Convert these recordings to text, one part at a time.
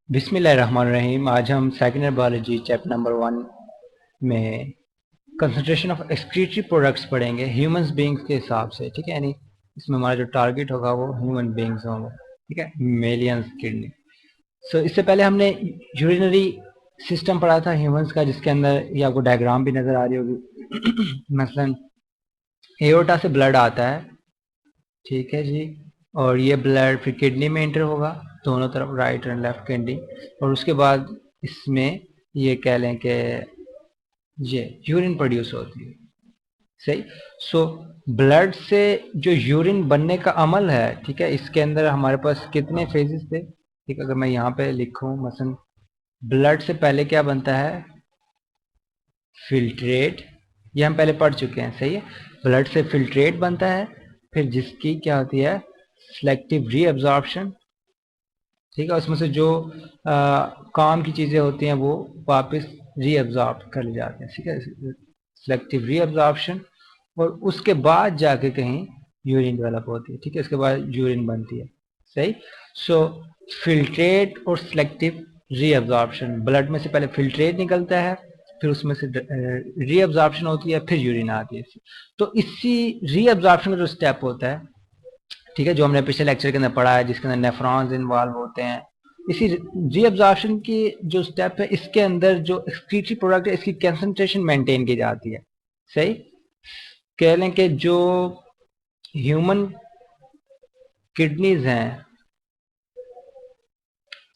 बिस्मिल्लाहिर्रहमानिर्रहीम। आज हम second year biology chapter number 1 में कंसंट्रेशन ऑफ एक्सक्रीटरी प्रोडक्ट्स पढ़ेंगे ह्यूमंस बींग्स के हिसाब से। ठीक है, यानी इसमें हमारा जो टारगेट होगा वो ह्यूमन बींग्स होंगे। ठीक है, मेलियंस किडनी। सो इससे पहले हमने यूरिनरी सिस्टम पढ़ा था ह्यूमंस का, जिसके अंदर ये आपको डायग्राम भी नजर आ रही होगी। मसलन एओर्टा से ब्लड आता है, ठीक है जी, और ये ब्लड फिर किडनी में एंटर होगा, दोनों तरफ राइट एंड लेफ्ट किडनी, और उसके बाद इसमें ये कह लें कि ये यूरिन प्रोड्यूस होती है। सही। सो ब्लड से जो यूरिन बनने का अमल है, ठीक है, इसके अंदर हमारे पास कितने फेजेस थे। ठीक है, अगर मैं यहाँ पे लिखूं मसलन ब्लड से पहले क्या बनता है, फिल्ट्रेट, ये हम पहले पढ़ चुके हैं। सही है, ब्लड से फिल्ट्रेट बनता है, फिर जिसकी क्या होती है सिलेक्टिव रीअब्जॉर्प्शन। ठीक है, उसमें से जो काम की चीजें होती हैं वो वापस रीअब्जॉर्ब कर ले जाते हैं। ठीक है, सिलेक्टिव रीअब्जॉर्प्शन, और उसके बाद जाके कहीं यूरिन डेवलप होती है। ठीक है, इसके बाद यूरिन बनती है। सही। सो फिल्ट्रेट और सिलेक्टिव रीअब्जॉर्प्शन, ब्लड में से पहले फिल्ट्रेट निकलता है, फिर उसमें से रीअब्जॉर्प्शन होती है, फिर यूरिन आती है। तो इसी रीअब्जॉर्प्शन का जो स्टेप होता है, ठीक है, जो हमने पिछले लेक्चर के अंदर पढ़ा है, जिसके अंदर नेफ्रॉन्स इन्वॉल्व होते हैं, इसी रीअब्जॉर्प्शन की जो स्टेप है, इसके अंदर जो एक्सक्रीटरी प्रोडक्ट है इसकी कंसंट्रेशन मेंटेन की जाती है। सही। कह लें कि जो ह्यूमन किडनीज हैं,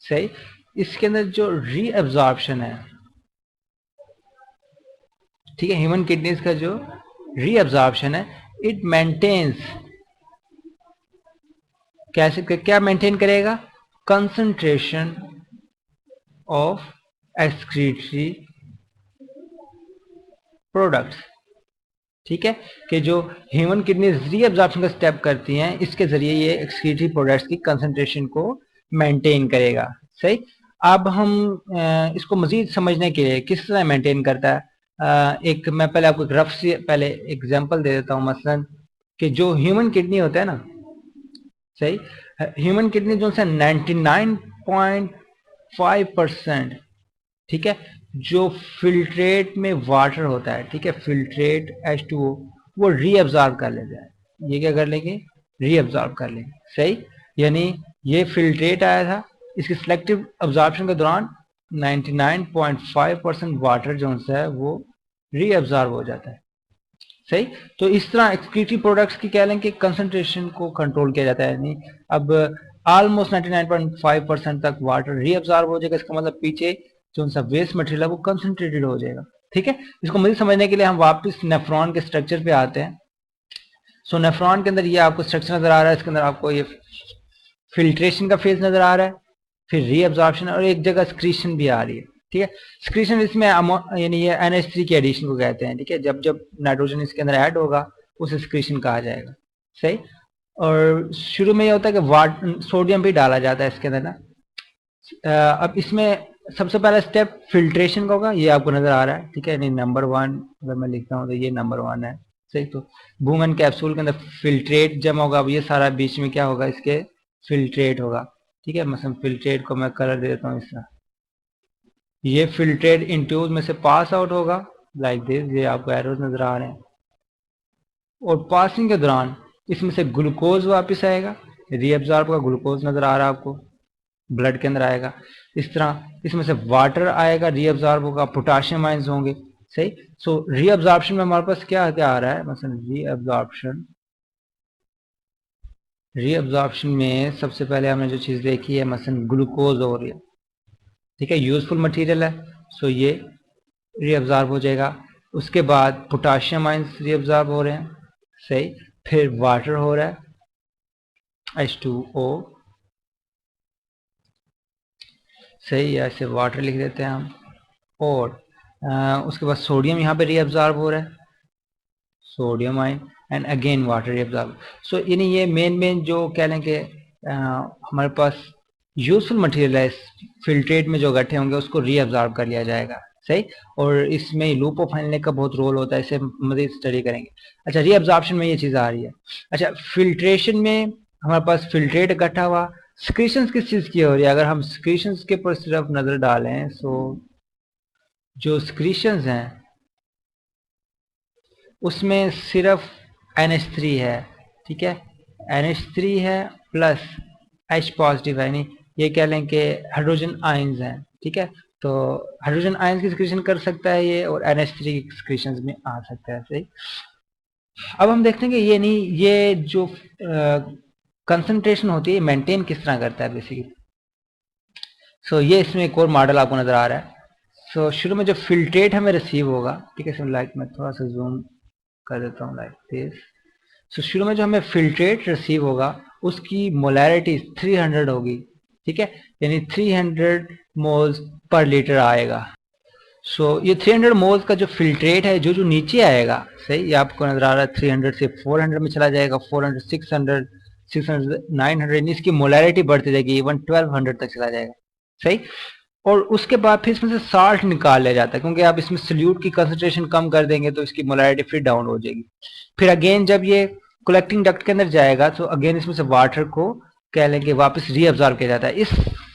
सही, इसके अंदर जो रीअब्जॉर्प्शन है, ठीक है, ह्यूमन किडनीज का जो रीअब्जॉर्प्शन है, इट मेंटेन्स, कैसे क्या मेंटेन करेगा, कंसंट्रेशन ऑफ एक्सक्रीटरी प्रोडक्ट्स। ठीक है, कि जो ह्यूमन किडनी रीअब्जॉर्प्शन का स्टेप करती हैं, इसके जरिए ये एक्सक्रीटरी प्रोडक्ट्स की कंसंट्रेशन को मेंटेन करेगा। सही। अब हम इसको मजीद समझने के लिए किस तरह मेंटेन करता है, एक मैं पहले आपको एक रफ से पहले एग्जांपल दे देता हूँ। मसलन कि जो ह्यूमन किडनी होता है ना, सही, ह्यूमन किडनी जो है 99.5%, ठीक है, जो फिल्ट्रेट में वाटर होता है, ठीक है, फिल्ट्रेट H2O, वो रीअब्जॉर्ब कर लेता है। ये क्या कर लेंगे, रीअब्जॉर्ब कर लेंगे। सही, यानी ये फिल्ट्रेट आया था, इसकी सिलेक्टिव अब्जॉर्प्शन के दौरान 99.5% वाटर जो है वो रीअब्जॉर्ब हो जाता है। सही। तो इस तरह एक्सक्रीटरी प्रोडक्ट्स की कह लें कि कंसंट्रेशन को कंट्रोल किया जाता है, यानी अब ऑलमोस्ट 99.5% तक वाटर रीअब्जॉर्ब हो जाएगा। इसका मतलब पीछे जो सा वेस्ट मटेरियल है वो कंसंट्रेटेड हो जाएगा। ठीक है, इसको मजीद समझने के लिए हम वापस नेफ्रॉन के स्ट्रक्चर पे आते हैं। सो नेफ्रॉन के अंदर ये आपको स्ट्रक्चर नजर आ रहा है, इसके अंदर आपको ये फिल्ट्रेशन का फेज नजर आ रहा है, फिर रीअब्जॉर्प्शन, और एक जगह स्क्रीशन भी आ रही है। ठीक है, स्क्रीशन इसमें यानी ये NH3 के एडिशन को कहते हैं। ठीक है, जब जब नाइट्रोजन इसके अंदर ऐड होगा उसे स्क्रीशन कहा जाएगा। सही। और शुरू में ये होता है कि सोडियम भी डाला जाता है इसके अंदर ना। अब इसमें सबसे पहला स्टेप फिल्ट्रेशन का होगा, ये आपको नजर आ रहा है। ठीक है, नंबर 1 अगर मैं लिखता हूँ तो ये नंबर 1 है। सही। तो बूमन कैप्सूल के अंदर फिल्ट्रेट जमा होगा, अब ये सारा बीच में क्या होगा, इसके फिल्ट्रेट होगा। ठीक है, मसलन फिल्ट्रेट को मैं कलर दे देता हूँ इस तरह, ये फिल्ट्रेट इन ट्यूब में से पास आउट होगा लाइक दिस, ये आपको एरोज नजर आ रहे हैं, और पासिंग के दौरान इसमें से ग्लूकोज वापस आएगा, रीअब्जॉर्ब का ग्लूकोज नजर आ रहा है आपको, ब्लड के अंदर आएगा। इस तरह इसमें से वाटर आएगा, रीअब्जॉर्ब होगा, पोटाशियम आयंस होंगे। सही। सो रीअब्जॉर्प्शन में हमारे पास क्या क्या आ रहा है, मसलन रीअब्जॉर्प्शन में सबसे पहले हमने जो चीज देखी है मसलन ग्लूकोज हो रही है। ठीक है, यूजफुल मटेरियल है, सो ये रीअब्जॉर्ब हो जाएगा। उसके बाद पोटाशियम आयंस रीअब्जॉर्ब हो रहे हैं। सही। फिर वाटर हो रहा है H2O। सही, ऐसे वाटर लिख देते हैं हम। और उसके बाद सोडियम यहाँ पे रीअब्जॉर्ब हो रहा है, sodium ion, and again water reabsorb. So यानी ये मेन जो कह लें कि हमारे पास यूजफुल मटेरियल है, फिल्ट्रेट में जो गट्ठे होंगे उसको रीअब्जॉर्ब कर लिया जाएगा। सही। और इसमें लूप ऑफ हेनले का बहुत रोल होता है, इसे मजीद स्टडी करेंगे। अच्छा, रीअब्जॉर्प्शन में ये चीज आ रही है। अच्छा, फिल्ट्रेशन में हमारे पास फिल्ट्रेट इकट्ठा हुआ, सिक्रीशंस किस चीज की हो रही है? अगर हम सिक्रीशंस के ऊपर सिर्फ नजर डालें तो जो सिक्रीशंस हैं उसमें सिर्फ NH3 है, ठीक है, NH3 है प्लस H पॉजिटिव है, यानी ये कह लें कि हाइड्रोजन आयंस हैं, ठीक है। तो हाइड्रोजन आयंस की सिक्रीशन कर सकता है ये, और NH3 की सिक्रीशन में आ सकता है, सही। अब हम देखते हैं कि ये नहीं, ये जो कंसंट्रेशन होती है मेंटेन किस तरह करता है बेसिकली। सो ये इसमें एक और मॉडल आपको नजर आ रहा है। सो शुरू में जो फिल्ट्रेट हमें रिसीव होगा, ठीक है, लाइक मैं थोड़ा सा जूम कर देता हूँ लाइक दिस। सो शुरू में जो हमें फिल्ट्रेट रिसीव होगा उसकी मोलैरिटी 300 होगी, ठीक है, यानी 300 मोल्स पर लीटर आएगा। सो ये 300 मोल्स का जो फिल्ट्रेट है, जो जो नीचे आएगा, सही, ये आपको नजर आ रहा है 300 से 400 में चला जाएगा, 400 600 600 900, इसकी मोलैरिटी बढ़ती जाएगी, इवन 1200 तक चला जाएगा, सही। और उसके बाद फिर इसमें से साल्ट निकाल लिया जाता है, क्योंकि आप इसमें सल्यूट की कंसंट्रेशन कम कर देंगे तो इसकी मोलैरिटी फिर डाउन हो जाएगी। फिर अगेन जब ये कलेक्टिंग डक्ट के अंदर जाएगा तो अगेन इसमें से वाटर को कह लेंगे वापस रीअब्जॉर्ब किया जाता है। इस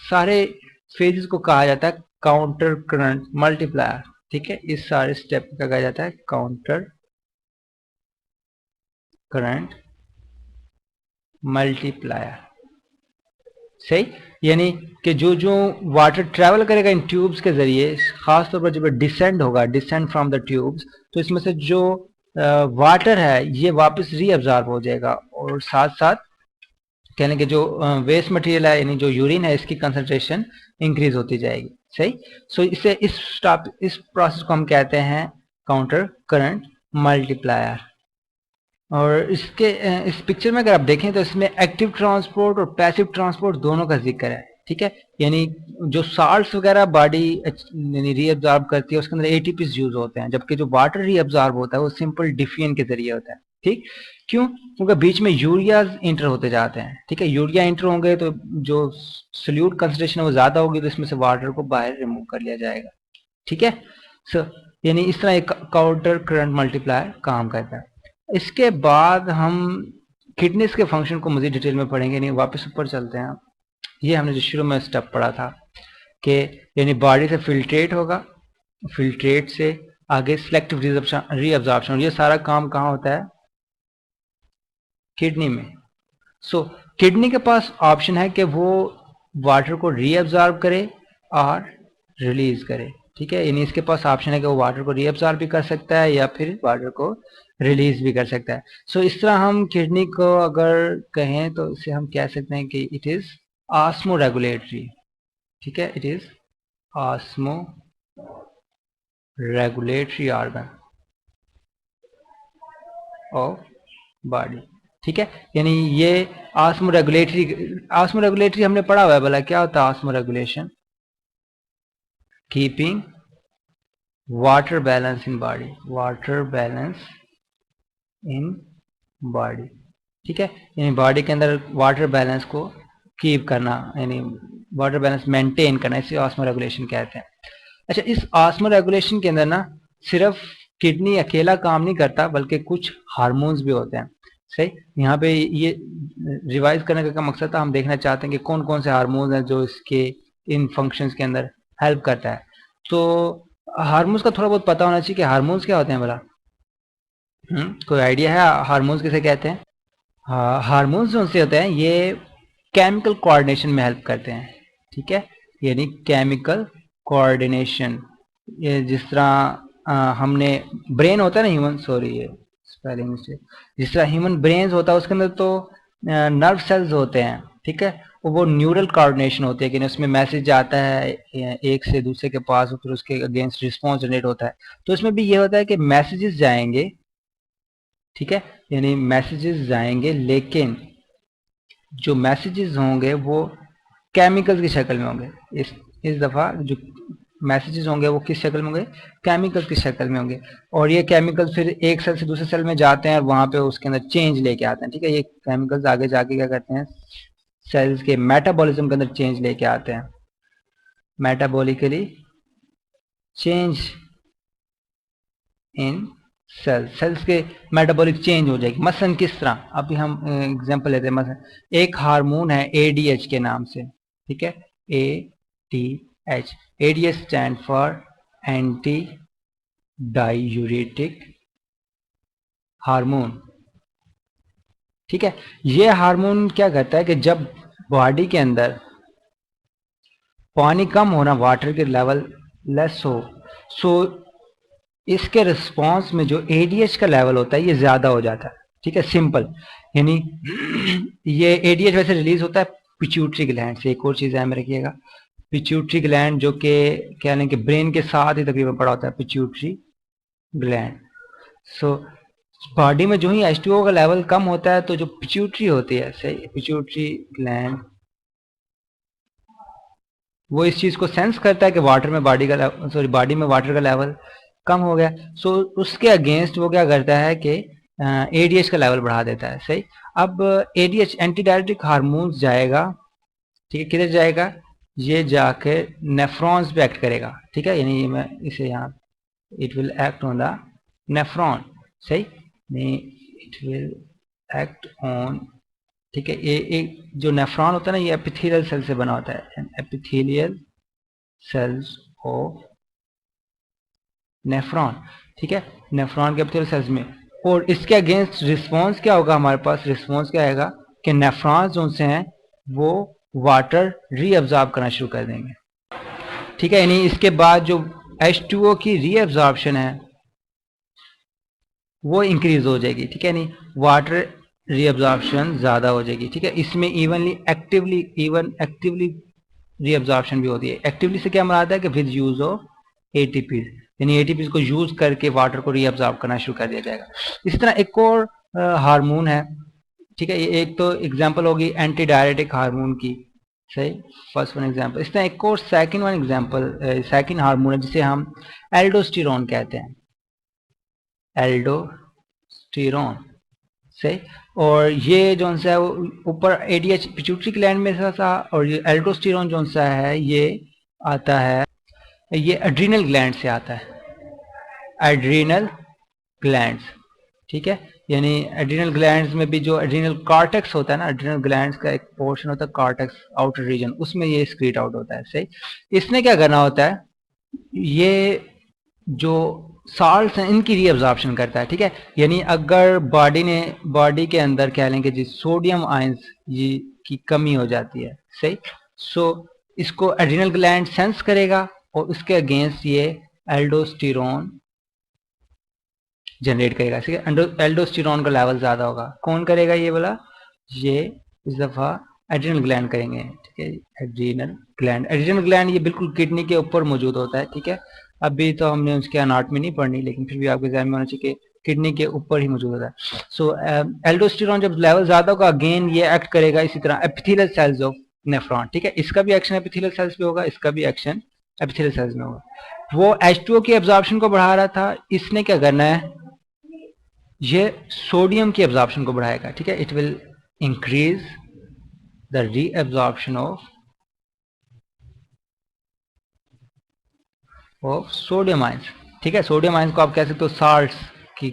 सारे फेजेस को कहा जाता है काउंटर करंट मल्टीप्लायर, ठीक है, इस सारे स्टेप का कहा जाता है काउंटर करंट मल्टीप्लायर, सही। यानी कि जो जो वाटर ट्रेवल करेगा इन ट्यूब्स के जरिए, खासतौर पर जब डिसेंड होगा, डिसेंड फ्रॉम द ट्यूब्स, तो इसमें से जो वाटर है ये वापस रीअब्जॉर्ब हो जाएगा, और साथ साथ कहने के जो वेस्ट मटेरियल है यानी जो यूरिन है इसकी कंसंट्रेशन इंक्रीज होती जाएगी, सही। सो इसे इस प्रोसेस को हम कहते हैं काउंटर करंट मल्टीप्लायर। और इसके इस पिक्चर में अगर आप देखें तो इसमें एक्टिव ट्रांसपोर्ट और पैसिव ट्रांसपोर्ट दोनों का जिक्र है, ठीक है। यानी जो साल्ट्स वगैरह बॉडी यानी रीअब्जॉर्ब करती है उसके अंदर एटीपीज यूज होते हैं, जबकि जो वाटर रीअब्जॉर्ब होता है वो सिंपल डिफ्यूजन के जरिए होता है, ठीक। क्यों? क्योंकि बीच में यूरियाज इंटर होते जाते हैं, ठीक है, यूरिया इंटर होंगे तो जो सोल्यूट कंसंट्रेशन है वो ज्यादा होगी, तो इसमें से वाटर को बाहर रिमूव कर लिया जाएगा, ठीक है। सो यानी इस तरह एक काउंटर करंट मल्टीप्लायर काम करता है। इसके बाद हम किडनीज के फंक्शन को मजीद डिटेल में पढ़ेंगे, नहीं वापस ऊपर चलते हैं। ये हमने जो शुरू में स्टेप पढ़ा था कि यानी बॉडी से फिल्ट्रेट होगा, फिल्ट्रेट से आगे सिलेक्टिव रीअब्जॉर्प्शन, ये सारा काम कहाँ होता है? किडनी में। सो किडनी के पास ऑप्शन है कि वो वाटर को रीअब्जॉर्ब करे और रिलीज करे, ठीक है, यानी इसके पास ऑप्शन है कि वो वाटर को रीअब्जॉर्ब भी कर सकता है या फिर वाटर को रिलीज भी कर सकता है। सो इस तरह हम किडनी को अगर कहें तो इसे हम कह सकते हैं कि इट इज ऑस्मो रेगुलेटरी, ठीक है, it is osmo regulatory organ of body, ठीक है। यानी ये ऑस्मो रेगुलेटरी हमने पढ़ा हुआ है, भला क्या होता है osmo regulation? Keeping water balance in body, water balance in body, ठीक है, यानी बॉडी के अंदर वाटर बैलेंस को कीप करना, यानी वाटर बैलेंस मेंटेन करना, इसे ऑस्मो रेगुलेशन कहते हैं। अच्छा, इस ऑस्मो रेगुलेशन के अंदर ना सिर्फ किडनी अकेला काम नहीं करता बल्कि कुछ हार्मोन्स भी होते हैं, सही। यहाँ पे ये रिवाइज करने का मकसद था, हम देखना चाहते हैं कि कौन कौन से हार्मोन्स हैं जो इसके इन फंक्शंस के अंदर हेल्प करता है। तो हार्मोन्स का थोड़ा बहुत पता होना चाहिए कि हार्मोन्स क्या होते हैं भला। कोई आइडिया है हार्मोन्स किसे कहते हैं? हाँ, हार्मोन्स जो से होते हैं ये केमिकल कोऑर्डिनेशन में हेल्प करते हैं, ठीक है, यानी केमिकल कोऑर्डिनेशन। ये जिस तरह हमने ब्रेन होता है ना ह्यूमन, सॉरी ये स्पेलिंग मिस्टेक, जिस तरह ह्यूमन ब्रेन होता है उसके अंदर तो नर्व सेल्स होते हैं, ठीक है, वो न्यूरल कोऑर्डिनेशन होती है कि उसमें मैसेज आता है एक से दूसरे के पास, फिर उसके अगेंस्ट रिस्पॉन्स जनरेट होता है। तो इसमें भी ये होता है कि मैसेजेस जाएंगे, ठीक है, यानी मैसेजेस जाएंगे, लेकिन जो मैसेजेस होंगे वो केमिकल्स की शक्ल में होंगे। इस दफा जो मैसेजेस होंगे वो किस शक्ल में होंगे? केमिकल्स की शक्ल में होंगे, और ये केमिकल्स फिर एक सेल से दूसरे सेल में जाते हैं और वहां पे उसके अंदर चेंज लेके आते हैं, ठीक है। ये केमिकल्स आगे जाके क्या करते हैं? सेल्स के मेटाबॉलिज्म के अंदर चेंज लेके आते हैं, मेटाबॉलिकली चेंज इन सेल्स के मेटाबॉलिक चेंज हो जाएगी। मसलन किस तरह, अभी हम एग्जांपल लेते हैं। मसलन एक हार्मोन है एडीएच के नाम से, ठीक है, ADH. ADH stand for anti diuretic hormone, ठीक है। ये हार्मोन क्या करता है कि जब बॉडी के अंदर पानी कम होना, वाटर के लेवल लेस हो, सो इसके रिस्पॉन्स में जो एडीएच का लेवल होता है ये ज्यादा हो जाता है, ठीक है, सिंपल। यानी ये एडीएच वैसे रिलीज होता है पिट्यूटरी ग्लैंड से। एक और चीज है, में रखिएगा, पिट्यूटरी ग्लैंड, जो कि क्या लें कि ब्रेन के साथ ही तकरीबन पड़ा होता है, पिट्यूटरी ग्लैंड। सो बॉडी में जो ही H2O का लेवल कम होता है तो जो पिट्यूटरी होती है, सही, पिट्यूटरी ग्लैंड, वो इस चीज को सेंस करता है कि वाटर में बॉडी में वाटर का लेवल कम हो गया। सो उसके अगेंस्ट वो क्या करता है कि एडीएच का लेवल बढ़ा देता है, सही। अब एडीएच एंटी डायरेटिक हार्मोन जाएगा, ठीक है, किधर जाएगा, ये जाके नेफ्रॉन्स पे एक्ट करेगा, ठीक है। यानी मैं इसे यहाँ, it will act on the nephron, सही, इट विल एक्ट ऑन, ठीक है। ये एक जो नेफ्रॉन होता है ना, ये एपिथेलियल सेल से बना होता है, एपिथेलियल सेल्स ऑफ नेफ्रॉन, ठीक है, नेफ्रॉन के एपिथेलियल सेल्स में। और इसके अगेंस्ट रिस्पॉन्स क्या होगा हमारे पास, रिस्पॉन्स क्या आएगा कि नेफ्रॉन्स जो से हैं वो वाटर रीअब्जॉर्ब करना शुरू कर देंगे, ठीक है। यानी इसके बाद जो H2O की रीअब्जॉर्प्शन है वो इंक्रीज हो जाएगी, ठीक है, यानी वाटर रीअब्जॉर्प्शन ज्यादा हो जाएगी, ठीक है। इसमें एक्टिवली रीअब्जॉर्प्शन भी होती है। एक्टिवली से क्या मराद है कि विद यूज ऑफ एटीपी, यानी एटीपी को यूज करके वाटर को रीअब्जॉर्ब करना शुरू कर दिया जाएगा। इसी तरह एक और हार्मोन है, ठीक है, ये एक तो एग्जांपल होगी एंटी डायरेटिक हार्मोन की, सही, फर्स्ट वन एग्जांपल। इस तरह एक और second one example, second hormone है जिसे हम एल्डोस्टेरोन कहते हैं, एल्डोस्टेरोन, सही। और ये जो सा है वो ऊपर एडीएच पिट्यूटरी ग्लैंड में सा, और ये एल्डोस्टेरोन जो सा है ये आता है, ये एड्रीनल ग्लैंड से आता है, एड्रीनल ग्लैंड्स, ठीक है। यानी एड्रीनल ग्लैंड्स में भी जो एड्रीनल कॉर्टेक्स होता है ना, एड्रीनल ग्लैंड्स का एक पोर्शन होता है कॉर्टेक्स, आउटर रीजन, उसमें ये स्क्रीट आउट होता है, सही। इसने क्या करना होता है, ये जो साल्ट्स हैं इनकी रीअब्जॉर्प्शन करता है, ठीक है। यानी अगर बॉडी के अंदर कह लें कि जी सोडियम आयंस ये की कमी हो जाती है, सही, सो इसको एड्रीनल ग्लैंड सेंस करेगा और उसके अगेंस्ट ये एल्डोस्टेरोन जनरेट करेगा, ठीक है। एल्डोस्टेरोन का लेवल ज्यादा होगा, कौन करेगा ये बोला, ये इस दफा एड्रीनल ग्लैंड करेंगे, ठीक है। एड्रीनल ग्लैंड ये बिल्कुल किडनी के ऊपर मौजूद होता है, ठीक है। अभी तो हमने उसके एनाटॉमी नहीं पढ़नी, लेकिन फिर भी आपके ध्यान में होना चाहिए कि किडनी के ऊपर ही मौजूद होता है। सो एल्डोस्टेरोन जब लेवल ज्यादा होगा अगेन ये एक्ट करेगा इसी तरह एपिथेलियल सेल्स ऑफ नेफ्रॉन, ठीक है। इसका भी एक्शन एपिथेलियल सेल्स पे होगा, इसका भी एक्शन एपिथेलियल सेल्स में होगा। वो H2O की एब्जॉर्प्शन को बढ़ा रहा था, इसने क्या करना है, ये सोडियम की एब्जॉर्प्शन को बढ़ाएगा, ठीक है। It will increase the reabsorption of sodium ions, ठीक है। सोडियम आयंस को आप कह सकते हो साल्ट्स की,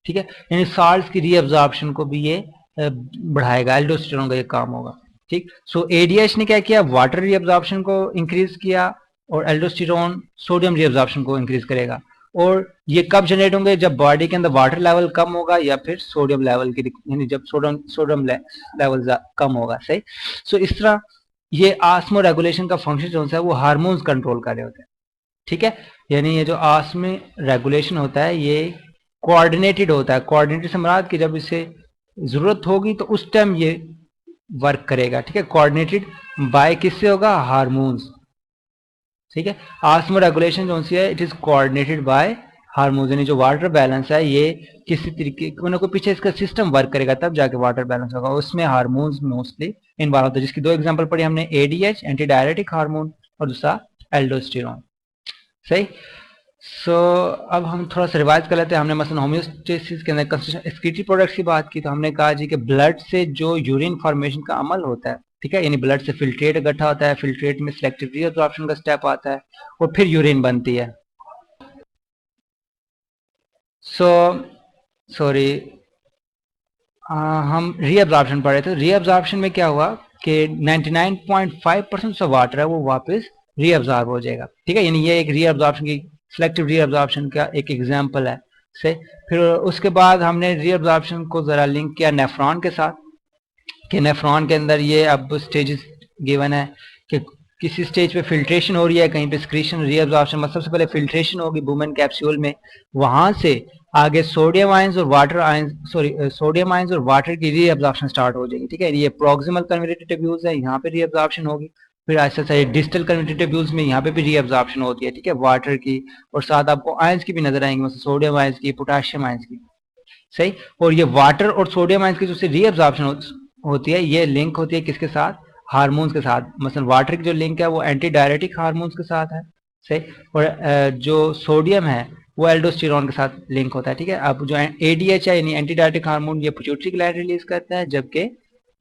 ठीक है। यानी साल्ट्स की रीअब्जॉर्प्शन को भी ये बढ़ाएगा, एल्डोस्टेरोन का ये काम होगा, ठीक। सो एडीएच ने क्या किया, वाटर रीअब्जॉर्प्शन को इंक्रीज किया और एल्डोस्टेरोन सोडियम रीअब्जॉर्प्शन को इंक्रीज करेगा। और ये कब जनरेट होंगे, जब बॉडी के अंदर वाटर लेवल कम होगा या फिर सोडियम लेवल की, यानी जब सोडियम लेवल कम होगा, सही। सो इस तरह ये आस्मो रेगुलेशन का फंक्शन जो है वो हार्मोन्स कंट्रोल कर रहे होते हैं, ठीक है। यानी ये जो आस्मे रेगुलेशन होता है ये कोऑर्डिनेटेड होता है। कोऑर्डिनेटेड से मुराद कि जब इसे जरूरत होगी तो उस टाइम ये वर्क करेगा, ठीक है। कोऑर्डिनेटेड बाय किससे होगा, हार्मोन्स, ठीक है। आस्मो रेगुलेशन जो सी है it is coordinated by hormones, यानी जो वाटर बैलेंस है ये किसी तरीके को पीछे इसका सिस्टम वर्क करेगा तब जाके वाटर बैलेंस होगा, उसमें हार्मोन्स मोस्टली इन्वॉल्व होता है, जिसकी दो एग्जांपल पढ़ी हमने, एडीएच एंटी डायरेटिक हार्मोन और दूसरा एल्डोस्टेरोन, सही। सो अब हम थोड़ा सा रिवाइज कर लेते हैं। हमने मसलन होम्योस्टेसिस के अंदर एक्सक्रीटरी प्रोडक्ट्स की बात की, तो हमने कहा जी कि ब्लड से जो यूरिन फॉर्मेशन का अमल होता है, ठीक है, यानी ब्लड से फिल्ट्रेट इकट्ठा होता है, फिल्ट्रेट में सिलेक्टिव रीअब्जॉर्प्शन का स्टेप आता है और फिर यूरिन बनती है, सो सॉरी, हम रीअब्जॉर्प्शन पढ़ रहे थे। रीअब्जॉर्प्शन में क्या हुआ कि 99.5% ऑफ वाटर है वो वापस रीअब्जॉर्ब हो जाएगा, ठीक है। यानी ये एक रीअब्जॉर्प्शन की, सिलेक्टिव रीअब्जॉर्प्शन का एक एग्जांपल है से। फिर उसके बाद हमने रीअब्जॉर्प्शन को जरा लिंक किया नेफ्रॉन के साथ, कि नेफ्रॉन के अंदर ये अब स्टेजेस गिवन है कि किसी स्टेज पे फिल्ट्रेशन हो रही है, कहीं पे स्क्रीशन, रीअब्जॉर्प्शन। मतलब सबसे पहले फिल्ट्रेशन होगी बुमेन कैप्सूल में, वहां से आगे सोडियम आयंस और water ions, sorry sodium ions और वाटर की रीअब्जॉर्प्शन स्टार्ट हो जाएगी, ठीक है। ये प्रोक्सिमल कन्वर्टेड ट्यूब्यूल्स है, यहाँ पे रीअब्जॉर्प्शन होगी। फिर ऐसा ऐसा डिस्टल कन्वर्टेड ट्यूब्यूल्स में यहाँ पे भी रीअब्जॉर्प्शन होती है, ठीक है, वाटर की। और साथ आपको आयंस की भी नजर आएंगी, मतलब सोडियम आयंस की, पोटेशियम आयंस की, सही। और ये वाटर और सोडियम आयंस की जो रीअब्जॉर्प्शन होती है, ये लिंक होती है किसके साथ? हार्मोन्स के साथ। मतलब वाटर की जो लिंक है वो एंटी डायरेटिक हार्मोन्स के साथ है, सही। और जो सोडियम है वो एल्डोस्टेरॉन के साथ लिंक होता है, ठीक है। अब जो एडीएच है यानी एंटी डायरेटिक हार्मोन, ये पिट्यूटरी ग्लैंड रिलीज करता है, जबकि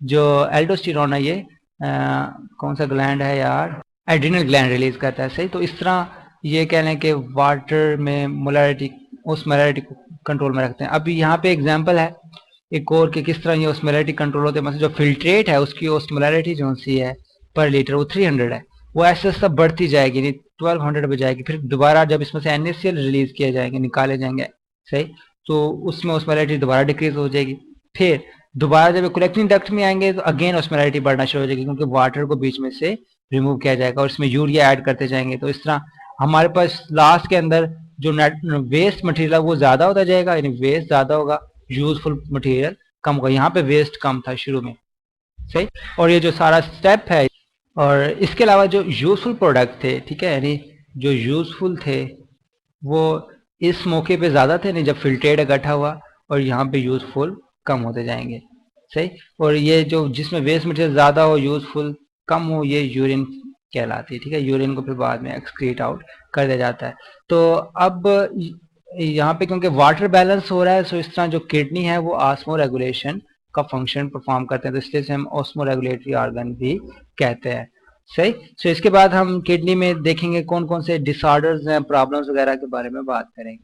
जो एल्डोस्टेरॉन है ये कौन सा ग्लैंड है यार, एड्रिनल ग्लैंड रिलीज करता है, सही। तो इस तरह ये कह लें कि वाटर में मोलैरिटी, उस मोलैरिटी को कंट्रोल में रखते हैं। अभी यहाँ पे एग्जांपल है एक और कि किस तरह ये ऑस्मोलैरिटी कंट्रोल होते हैं। मतलब जो फिल्ट्रेट है उसकी ऑस्मोलैरिटी जो सी है पर लीटर वो 300 है, वो ऐसे ऐसा बढ़ती जाएगी, नहीं 1200 पे जाएगी। फिर दोबारा जब इसमें से NaCl रिलीज किए जाएंगे, निकाले जाएंगे, सही, तो उसमें ऑस्मोलैरिटी दोबारा डिक्रीज हो जाएगी। फिर दोबारा जब कलेक्टिंग डक्ट में आएंगे तो अगेन ऑस्मोलैरिटी बढ़ना शुरू हो जाएगी, क्योंकि वाटर को बीच में से रिमूव किया जाएगा और इसमें यूरिया ऐड करते जाएंगे। तो इस तरह हमारे पास लास्ट के अंदर जो वेस्ट मटेरियल है वो ज्यादा होता जाएगा, यानी वेस्ट ज्यादा होगा, यूजफुल मटेरियल कम होगा। यहाँ पे वेस्ट कम था शुरू में, सही। और ये जो सारा स्टेप है, और इसके अलावा जो यूजफुल प्रोडक्ट थे, ठीक है, यानी जो यूजफुल थे वो इस मौके पे ज्यादा थे, नहीं जब फिल्ट्रेट इकट्ठा हुआ, और यहाँ पे यूजफुल कम होते जाएंगे, सही। और ये जो जिसमें वेस्ट मटेरियल ज्यादा हो, यूजफुल कम हो, ये यूरिन कहलाती है, ठीक है। यूरिन को फिर बाद में एक्सक्रीट आउट कर दिया जाता है। तो अब यहाँ पे क्योंकि वाटर बैलेंस हो रहा है, सो इस तरह जो किडनी है वो ऑस्मो रेगुलेशन का फंक्शन परफॉर्म करते हैं, तो इसलिए से हम ऑस्मो रेगुलेटरी ऑर्गन भी कहते हैं, सही। सो इसके बाद हम किडनी में देखेंगे कौन कौन से डिसऑर्डर्स हैं, प्रॉब्लम्स वगैरह के बारे में बात करेंगे।